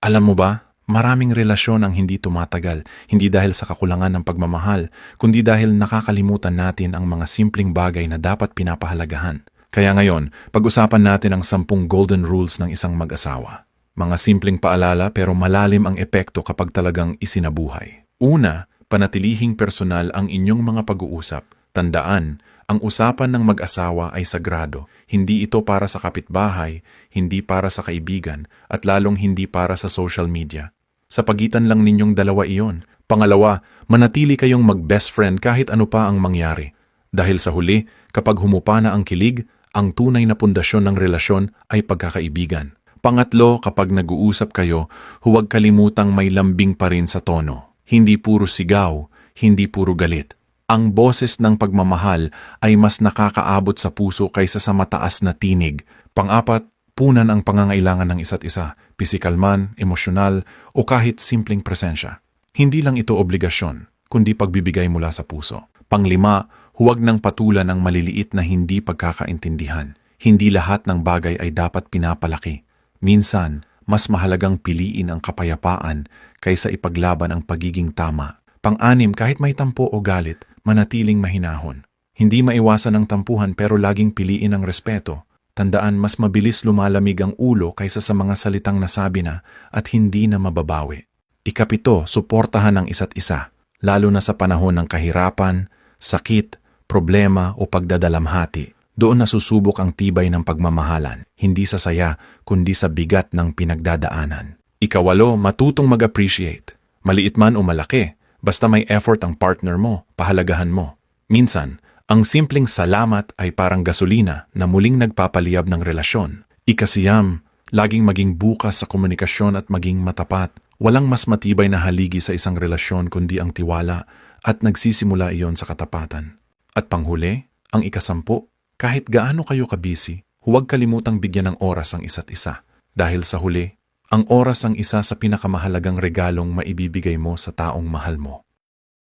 Alam mo ba, maraming relasyon ang hindi tumatagal, hindi dahil sa kakulangan ng pagmamahal, kundi dahil nakakalimutan natin ang mga simpleng bagay na dapat pinapahalagahan. Kaya ngayon, pag-usapan natin ang 10 golden rules ng isang mag-asawa. Mga simpleng paalala pero malalim ang epekto kapag talagang isinabuhay. Una, panatilihing personal ang inyong mga pag-uusap. Tandaan, ang usapan ng mag-asawa ay sagrado. Hindi ito para sa kapitbahay, hindi para sa kaibigan, at lalong hindi para sa social media. Sa pagitan lang ninyong dalawa iyon. Pangalawa, manatili kayong mag-best friend kahit ano pa ang mangyari. Dahil sa huli, kapag humupa na ang kilig, ang tunay na pundasyon ng relasyon ay pagkakaibigan. Pangatlo, kapag nag-uusap kayo, huwag kalimutang may lambing pa rin sa tono. Hindi puro sigaw, hindi puro galit. Ang boses ng pagmamahal ay mas nakakaabot sa puso kaysa sa mataas na tinig. Pang-apat, punan ang pangangailangan ng isa't isa, pisikal man, emosyonal, o kahit simpleng presensya. Hindi lang ito obligasyon, kundi pagbibigay mula sa puso. Panglima, huwag nang patulan ng maliliit na hindi pagkakaintindihan. Hindi lahat ng bagay ay dapat pinapalaki. Minsan, mas mahalagang piliin ang kapayapaan kaysa ipaglaban ang pagiging tama. Pang-anim, kahit may tampo o galit, manatiling mahinahon. Hindi maiwasan ang tampuhan pero laging piliin ang respeto. Tandaan, mas mabilis lumalamig ang ulo kaysa sa mga salitang nasabi na at hindi na mababawi. Ikapito, suportahan ang isa't isa, lalo na sa panahon ng kahirapan, sakit, problema o pagdadalamhati. Doon nasusubok ang tibay ng pagmamahalan, hindi sa saya, kundi sa bigat ng pinagdadaanan. Ikawalo, matutong mag-appreciate. Maliit man o malaki, basta may effort ang partner mo, pahalagahan mo. Minsan, ang simpleng salamat ay parang gasolina na muling nagpapaliyab ng relasyon. Ikasiyam, laging maging bukas sa komunikasyon at maging matapat. Walang mas matibay na haligi sa isang relasyon kundi ang tiwala at nagsisimula iyon sa katapatan. At panghuli, ang ikasampu, kahit gaano kayo kabisi, huwag kalimutang bigyan ng oras ang isa't isa. Dahil sa huli, ang oras ang isa sa pinakamahalagang regalong maibibigay mo sa taong mahal mo.